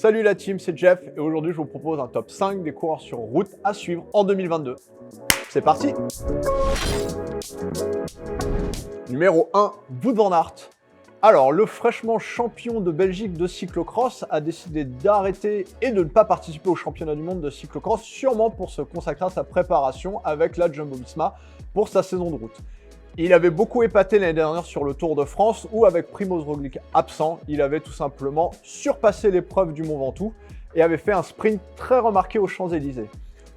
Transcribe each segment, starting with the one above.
Salut la team, c'est Jeff et aujourd'hui je vous propose un top 5 des coureurs sur route à suivre en 2022. C'est parti! Numéro 1, Wout van Aert. Alors, le fraîchement champion de Belgique de cyclocross a décidé d'arrêter et de ne pas participer au championnat du monde de cyclocross, sûrement pour se consacrer à sa préparation avec la Jumbo-Visma pour sa saison de route. Il avait beaucoup épaté l'année dernière sur le Tour de France où, avec Primož Roglič absent, il avait tout simplement surpassé l'épreuve du Mont Ventoux et avait fait un sprint très remarqué aux Champs-Élysées.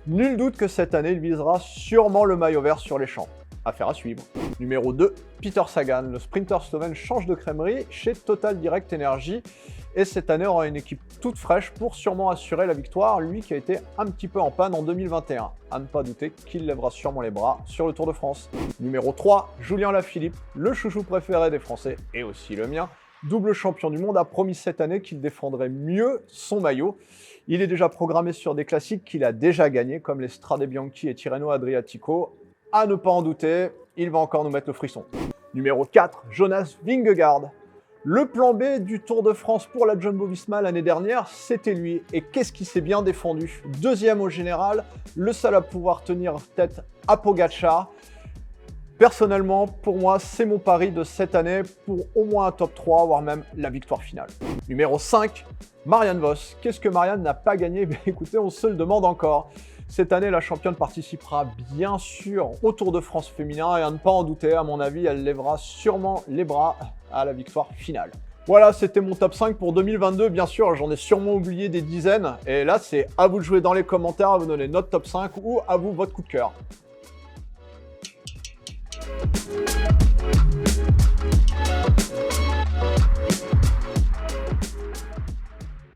Nul doute que cette année, il visera sûrement le maillot vert sur les champs. Affaire à suivre. Numéro 2, Peter Sagan. Le sprinter slovène change de crèmerie chez Total Direct Energy et cette année aura une équipe toute fraîche pour sûrement assurer la victoire, lui qui a été un petit peu en panne en 2021. À ne pas douter qu'il lèvera sûrement les bras sur le Tour de France. Numéro 3, Julien Lafilippe, le chouchou préféré des Français et aussi le mien. Double champion du monde, a promis cette année qu'il défendrait mieux son maillot. Il est déjà programmé sur des classiques qu'il a déjà gagnés, comme les Strade Bianchi et Tirreno Adriatico. À ne pas en douter, il va encore nous mettre le frisson. Numéro 4, Jonas Vingegaard. Le plan B du Tour de France pour la Jumbo-Visma l'année dernière, c'était lui. Et qu'est-ce qui s'est bien défendu? Deuxième au général, le seul à pouvoir tenir tête à Pogačar. Personnellement, pour moi, c'est mon pari de cette année pour au moins un top 3, voire même la victoire finale. Numéro 5, Marianne Vos. Qu'est-ce que Marianne n'a pas gagné? Écoutez, on se le demande encore. Cette année, la championne participera bien sûr au Tour de France féminin et à ne pas en douter, à mon avis, elle lèvera sûrement les bras à la victoire finale. Voilà, c'était mon top 5 pour 2022. Bien sûr, j'en ai sûrement oublié des dizaines. Et là, c'est à vous de jouer dans les commentaires, à vous donner notre top 5 ou à vous votre coup de cœur.